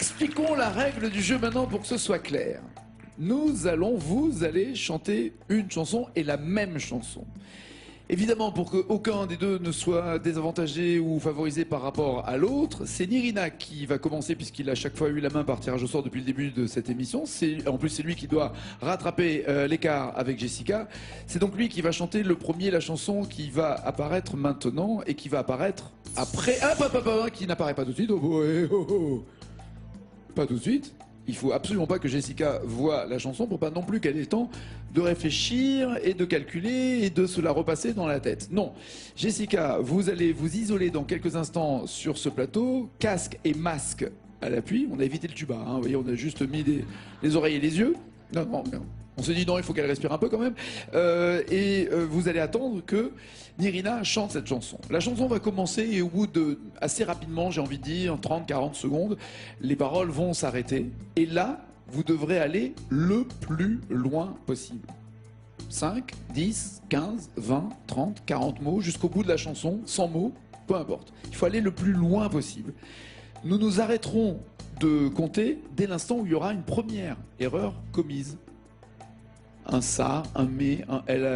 Expliquons la règle du jeu maintenant pour que ce soit clair. Vous allez chanter une chanson et la même chanson. Évidemment, pour qu'aucun des deux ne soit désavantagé ou favorisé par rapport à l'autre, c'est Nirina qui va commencer puisqu'il a chaque fois eu la main par tirage au sort depuis le début de cette émission. En plus, c'est lui qui doit rattraper l'écart avec Jessica. C'est donc lui qui va chanter le premier, la chanson qui va apparaître maintenant et qui va apparaître après. Ah, qui n'apparaît pas tout de suite. Pas tout de suite. Il faut absolument pas que Jessica voie la chanson pour pas non plus qu'elle ait le temps de réfléchir et de calculer et de se la repasser dans la tête. Non. Jessica, vous allez vous isoler dans quelques instants sur ce plateau, casque et masque à l'appui. On a évité le tuba, hein. Vous voyez, on a juste mis les oreilles et les yeux. Non. On s'est dit non, il faut qu'elle respire un peu quand même. Vous allez attendre que Nirina chante cette chanson. La chanson va commencer et au bout de, assez rapidement, j'ai envie de dire, 30-40 secondes, les paroles vont s'arrêter. Et là, vous devrez aller le plus loin possible. 5, 10, 15, 20, 30, 40 mots, jusqu'au bout de la chanson, 100 mots, peu importe. Il faut aller le plus loin possible. Nous nous arrêterons de compter dès l'instant où il y aura une première erreur commise. Un ça, un mais, un L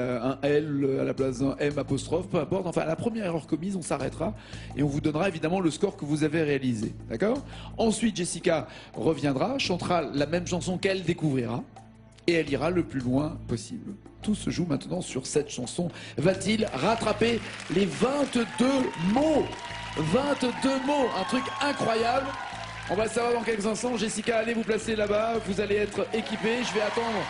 à la place d'un M apostrophe, peu importe. Enfin, à la première erreur commise, on s'arrêtera et on vous donnera évidemment le score que vous avez réalisé. D'accord? Ensuite, Jessica reviendra, chantera la même chanson qu'elle découvrira et elle ira le plus loin possible. Tout se joue maintenant sur cette chanson. Va-t-il rattraper les 22 mots? 22 mots, un truc incroyable. On va le savoir dans quelques instants. Jessica, allez vous placer là-bas. Vous allez être équipée. Je vais attendre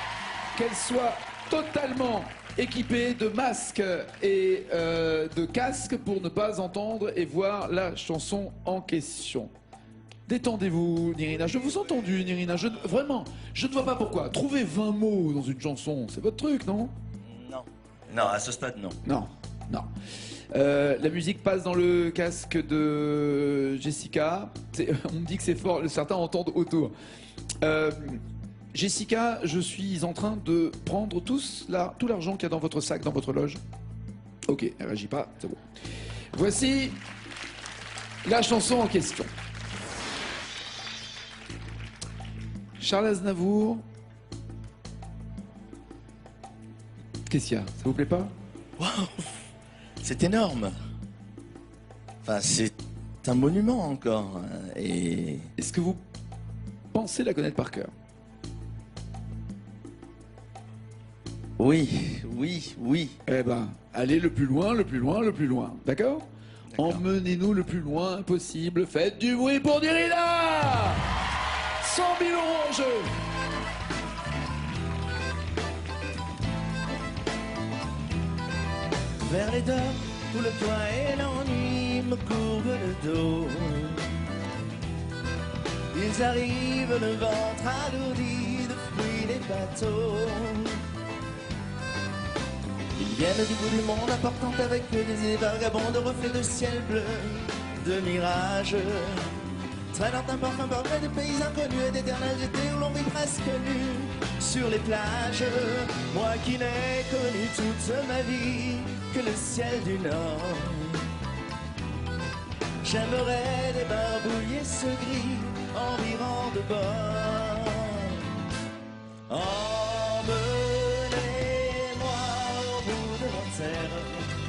qu'elle soit totalement équipée de masques et de casques pour ne pas entendre et voir la chanson en question. Détendez-vous, Nirina. Je vous ai entendu, Nirina. Vraiment, je ne vois pas pourquoi. Trouver 20 mots dans une chanson, c'est votre truc, non? Non, à ce stade, non. Non. La musique passe dans le casque de Jessica. On me dit que c'est fort, certains entendent autour. Jessica, je suis en train de prendre tout l'argent qu'il y a dans votre sac, dans votre loge. Ok, elle réagit pas, c'est bon. Voici la chanson en question. Charles Aznavour. Qu'est-ce qu'il y a? Ça vous plaît pas? Waouh, c'est énorme. Enfin, c'est un monument encore. Et est-ce que vous pensez la connaître par cœur? Oui. Eh ben, allez le plus loin, d'accord? Emmenez-nous le plus loin possible. Faites du bruit pour Nirina! 100 000 € en jeu! Vers les dents, où le toit et l'ennui me courbent le dos. Ils arrivent le ventre alourdi de fruits des bateaux. Ils viennent du bout du monde apportant avec eux des vagabonds de reflets de ciel bleu, de mirages. Traînant un parfum parfait de pays inconnus et d'éternels étés où l'on vit presque nu sur les plages. Moi qui n'ai connu toute ma vie que le ciel du Nord. J'aimerais débarbouiller ce gris en virant de bord.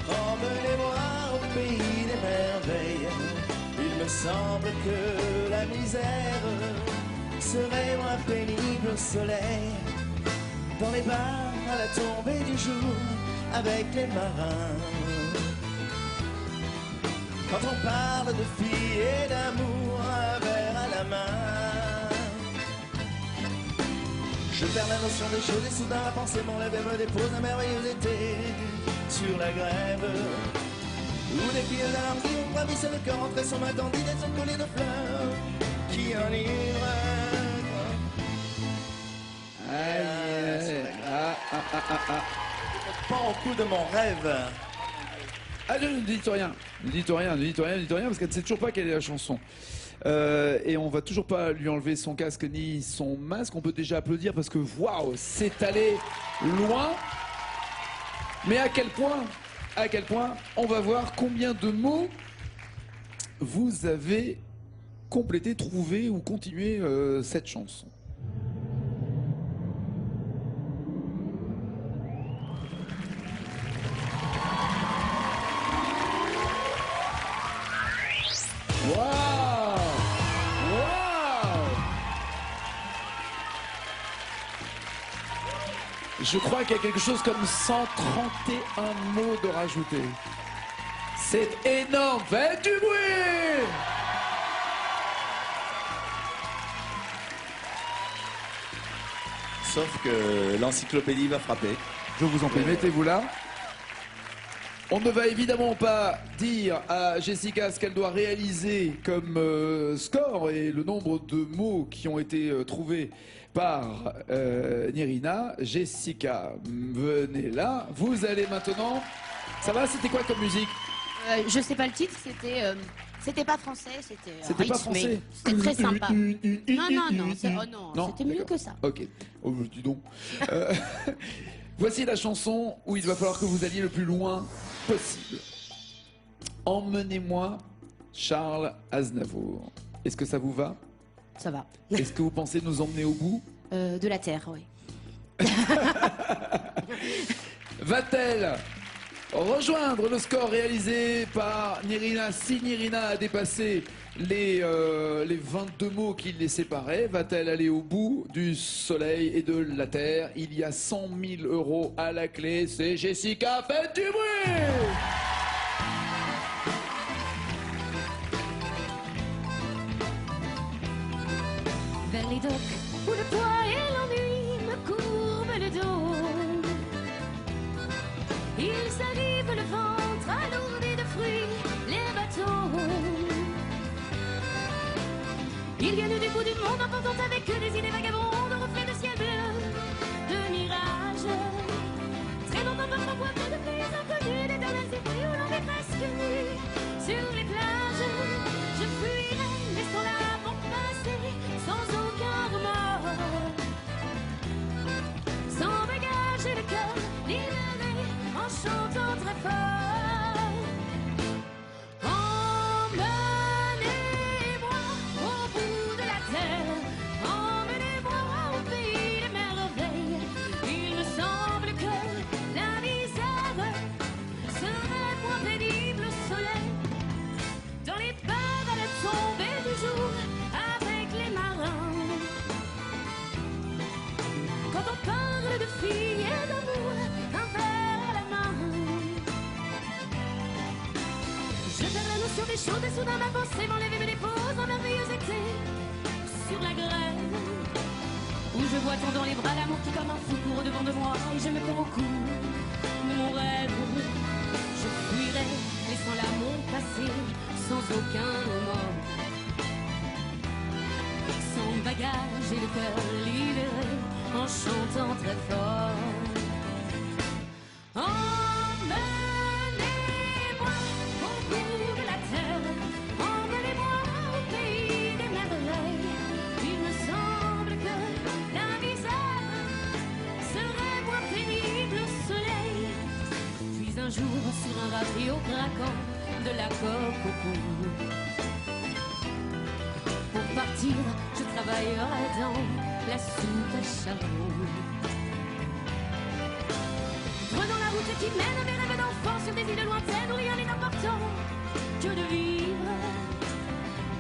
Emmenez-moi au pays des merveilles. Il me semble que la misère serait moins pénible au soleil. Dans les bars à la tombée du jour avec les marins. Quand on parle de filles et d'amour, un verre à la main. Je perds la notion des choses et soudain la pensée m'enlève et me dépose un merveilleux été sur la grève. Où des filles d'armes qui ont bravissé le cœur entre son main candide et son collier de fleurs qui enivre. Pas au coup de mon rêve. Ah, ne dites rien, parce qu'elle ne sait toujours pas quelle est la chanson. Et on va toujours pas lui enlever son casque ni son masque. On peut déjà applaudir parce que waouh, c'est allé loin. Mais à quel point, on va voir combien de mots vous avez compléter, trouver ou continuer cette chanson. Waouh! Waouh! Je crois qu'il y a quelque chose comme 131 mots de rajouter. C'est énorme, faites du bruit! Sauf que l'encyclopédie va frapper. Je vous en prie, mettez-vous là. On ne va évidemment pas dire à Jessica ce qu'elle doit réaliser comme score et le nombre de mots qui ont été trouvés par Nirina. Jessica, venez là. Vous allez maintenant... Ça va, c'était quoi comme musique? Je sais pas le titre, c'était pas français, C'était pas français. C'était très sympa. Non, c'était mieux que ça. Ok, oh, dis donc. Voici la chanson où il va falloir que vous alliez le plus loin possible. Emmenez-moi, Charles Aznavour. Est-ce que ça vous va? Ça va. Est-ce que vous pensez nous emmener au bout? De la terre, oui. Va-t-elle rejoindre le score réalisé par Nirina? Si Nirina a dépassé les 22 mots qui les séparaient, va-t-elle aller au bout du soleil et de la terre? Il y a 100 000 € à la clé. C'est Jessica, faites du bruit! Vers les docks où le poids et l'ennui me courbent le dos. Ils arrivent le ventre alourdi de fruits, les bateaux. Ils viennent du bout du monde en portant avec eux des idées vagabondes, reflets de ciel bleu, de mirages. Très longtemps parfois de pays inconnus, d'éternels étés où l'on est presque nu. Sur les plages, je fuirai, laissant là mon passé, sans aucun remords. Sans bagage et le cœur libéré, en chantant très fort. Emmenez-moi au bout de la terre, emmenez-moi au pays des merveilles. Il me semble que la misère serait moins pénible au soleil. Dans les bars à la tombée du jour, avec les marins. Quand on parle de filles et d'amour, un verre à la main. Je perds la notion des choses et soudain ma pensée m'enlève et me dépose en merveilleux été sur la grève. Où je vois tant dans les bras l'amour qui comme un fou court au devant de moi et je me perds au cou de mon rêve. Je fuirai, laissant l'amour passer sans aucun remords. Sans bagage et le cœur libéré, en chantant très fort. Emmenez-moi au bout de la terre, emmenez-moi au pays des merveilles. Il me semble que la misère serait moins pénible au soleil. Puis un jour sur un radeau craquant de la coque au cou. Pour partir, je travaillerai dans la soupe à charbon. Prenons la route qui mène à mes rêves d'enfant sur des îles lointaines où rien n'est important que de vivre.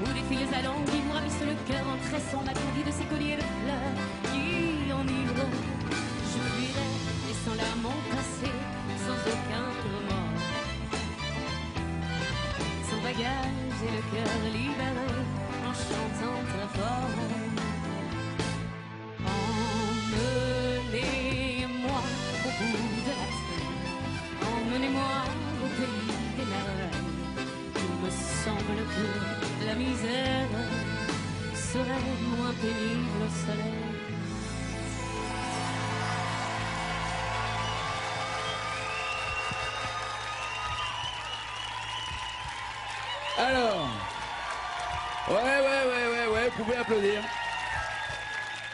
Où des filles alanguies vous ravissent le cœur en tressant la candide de ces colliers de fleurs qui enivrent. Je fuirai, laissant l'amant passer sans aucun remords. Sans bagage et le cœur libéré, en chantant très fort. Emmenez-moi au bout de la terre, emmenez-moi au pays des merveilles. Il me semble que la misère serait moins pénible au soleil. Alors, ouais, vous pouvez applaudir.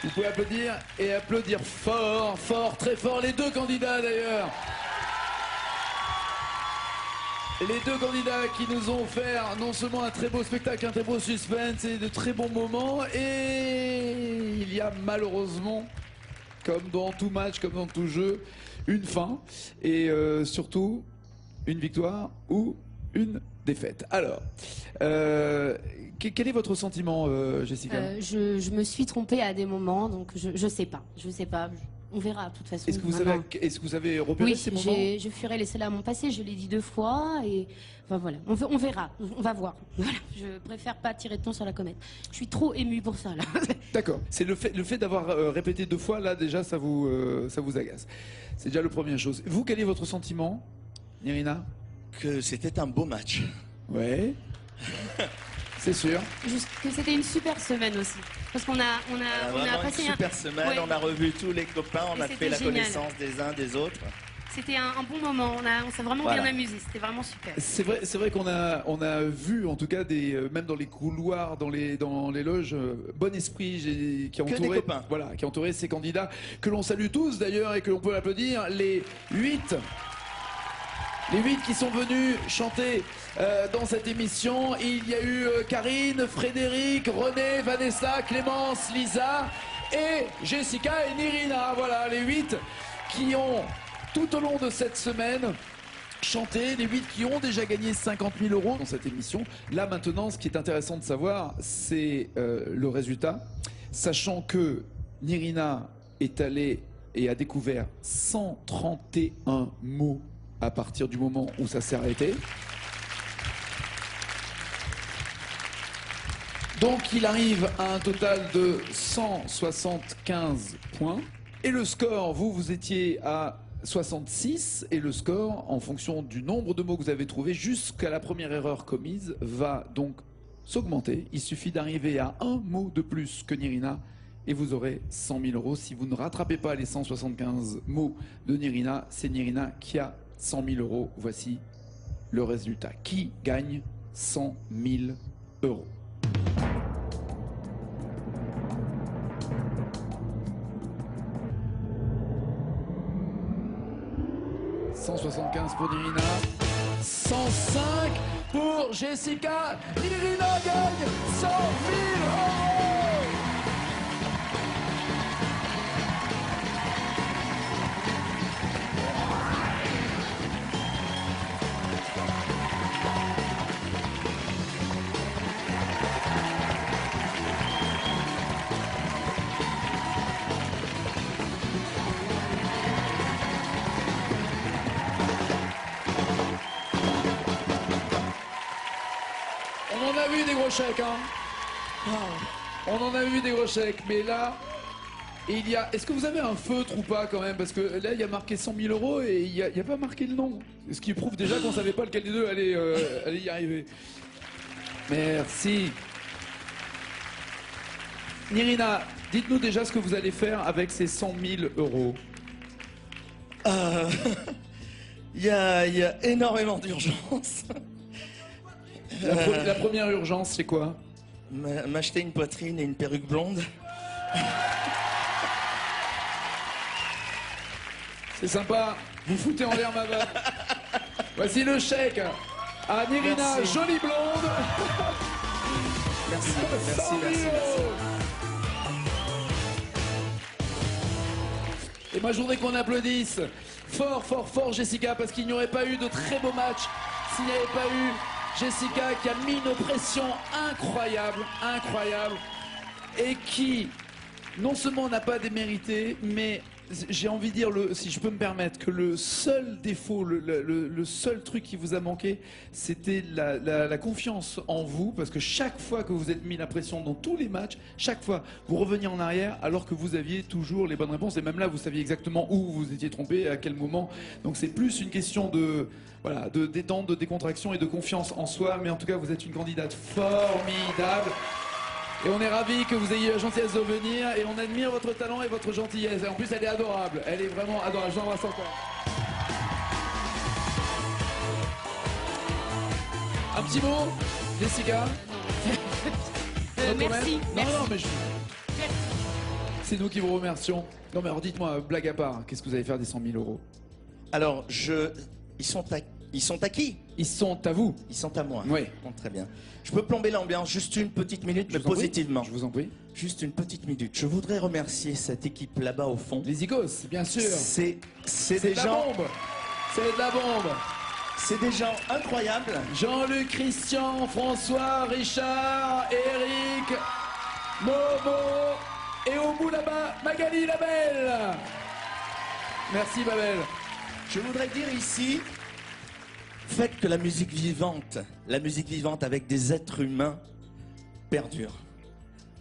Vous pouvez applaudir et applaudir fort, fort, très fort, les deux candidats d'ailleurs. Les deux candidats qui nous ont offert non seulement un très beau spectacle, un très beau suspense et de très bons moments, et il y a malheureusement, comme dans tout match, comme dans tout jeu, une fin et surtout une victoire ou une défaite. Alors, quel est votre sentiment, Jessica? Je me suis trompée à des moments, donc je sais pas. On verra de toute façon. Est-ce que vous avez repéré ces moments? Oui, je fuirai les celles à mon passé, je l'ai dit 2 fois et enfin, voilà, on verra, on va voir. Voilà. Je préfère pas tirer de ton sur la comète. Je suis trop émue pour ça là. D'accord, c'est le fait d'avoir répété 2 fois, là déjà ça vous agace. C'est déjà la première chose. Vous, quel est votre sentiment, Nirina? Que c'était un beau match. Ouais. C'est sûr. Juste que c'était une super semaine aussi. Parce qu'on a passé une super semaine, ouais. On a revu tous les copains, on a fait la génial. connaissance des uns des autres. C'était un bon moment, on s'est vraiment bien amusé, c'était vraiment super. C'est vrai qu'on a vu en tout cas même dans les couloirs, dans les loges, bon esprit qui a entouré ces candidats que l'on salue tous d'ailleurs et que l'on peut applaudir, les 8 qui sont venus chanter dans cette émission. Il y a eu Karine, Frédéric, René, Vanessa, Clémence, Lisa et Jessica et Nirina. Voilà les 8 qui ont tout au long de cette semaine chanté, les 8 qui ont déjà gagné 50 000 € dans cette émission. Là maintenant, ce qui est intéressant de savoir, c'est le résultat. Sachant que Nirina est allée et a découvert 131 mots à partir du moment où ça s'est arrêté. Donc il arrive à un total de 175 points. Et le score, vous étiez à 66. Et le score, en fonction du nombre de mots que vous avez trouvés, jusqu'à la première erreur commise, va donc s'augmenter. Il suffit d'arriver à un mot de plus que Nirina et vous aurez 100 000 €. Si vous ne rattrapez pas les 175 mots de Nirina, c'est Nirina qui a 100 000 €. Voici le résultat. Qui gagne 100 000 €? « 175 pour Nirina, 105 pour Jessica. Nirina gagne 100 000 €. On en a vu des gros chèques, hein. On en a vu des gros chèques, mais là, il y a... Est-ce que vous avez un feutre ou pas quand même? Parce que là, il y a marqué 100 000 € et il n'y a pas marqué le nom. Ce qui prouve déjà qu'on ne savait pas lequel des deux allait y arriver. Merci. Nirina, dites-nous déjà ce que vous allez faire avec ces 100 000 €. Il y a énormément d'urgences. La première urgence, c'est quoi? M'acheter une poitrine et une perruque blonde. C'est sympa, vous foutez en l'air ma vanne. Voici le chèque à Nirina, merci. Jolie blonde. Merci. Et moi je voudrais qu'on applaudisse fort Jessica, parce qu'il n'y aurait pas eu de très beau match s'il n'y avait pas eu Jessica qui a mis une pression incroyable, et qui non seulement n'a pas démérité, mais j'ai envie de dire, si je peux me permettre, que le seul défaut, le seul truc qui vous a manqué, c'était la confiance en vous, parce que chaque fois que vous êtes mis la pression dans tous les matchs, chaque fois vous reveniez en arrière alors que vous aviez toujours les bonnes réponses, et même là vous saviez exactement où vous étiez trompé, à quel moment. Donc c'est plus une question de détente, de décontraction et de confiance en soi, mais en tout cas vous êtes une candidate formidable. Et on est ravis que vous ayez la gentillesse de venir, et on admire votre talent et votre gentillesse. Et en plus, elle est adorable. Elle est vraiment adorable. Je vous embrasse encore. Un petit mot, Jessica? Merci. Non, mais c'est nous qui vous remercions. Non, mais alors dites-moi, blague à part, qu'est-ce que vous allez faire des 100 000 €? Alors, ils sont à Ils sont à qui? Ils sont à vous. Ils sont à moi. Oui. Bon, très bien. Je peux plomber l'ambiance juste une petite minute, mais Je vous en prie. positivement. Je vous en prie. Juste une petite minute. Je voudrais remercier cette équipe là-bas au fond. Les Icos, bien sûr. C'est C'est des de la gens, bombe. C'est de la bombe. c'est des gens incroyables. Jean-Luc, Christian, François, Richard, Eric, Momo et au bout là-bas, Magali la belle. Merci Babel. Je voudrais dire ici, faites que la musique vivante avec des êtres humains perdure.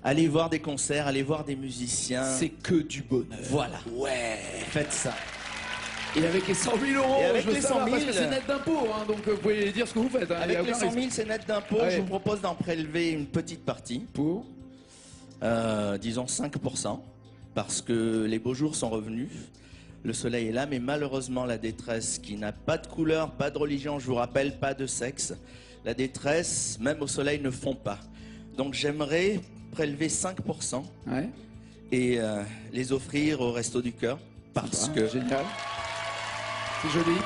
Allez voir des concerts, allez voir des musiciens. C'est que du bonheur. Voilà. Ouais. Faites ça. Et avec les 100 000 euros, Et avec je veux les savoir, 100 000, parce que c'est net d'impôts, hein, donc vous pouvez dire ce que vous faites. Hein, il y a Avec les aucun 100 000, risque. c'est net d'impôt. Ouais. Je vous propose d'en prélever une petite partie, Pour disons 5%, parce que les beaux jours sont revenus. Le soleil est là, mais malheureusement, la détresse qui n'a pas de couleur, pas de religion, je vous rappelle, pas de sexe, la détresse, même au soleil, ne fond pas. Donc j'aimerais prélever 5% Ouais. et les offrir au Resto du Cœur, parce que Génial. C'est joli.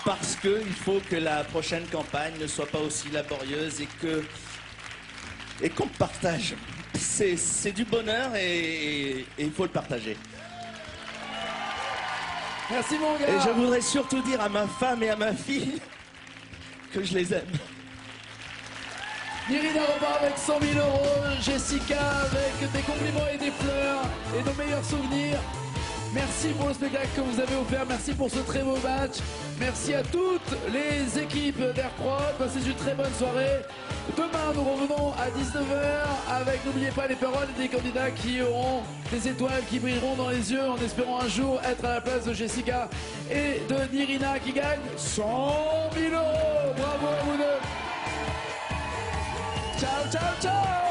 Parce que il faut que la prochaine campagne ne soit pas aussi laborieuse et qu'on partage. C'est du bonheur et il faut le partager. Merci mon gars. Et je voudrais surtout dire à ma femme et à ma fille que je les aime. Irina repart avec 100 000 euros, Jessica avec des compliments et des fleurs et nos meilleurs souvenirs. Merci pour le spectacle que vous avez offert, merci pour ce très beau match. Merci à toutes les équipes d'Airprod, passez une très bonne soirée. Demain, nous revenons à 19h avec, n'oubliez pas, les paroles des candidats qui auront des étoiles qui brilleront dans les yeux en espérant un jour être à la place de Jessica et de Nirina qui gagne 100 000 euros. Bravo à vous deux. Ciao, ciao, ciao.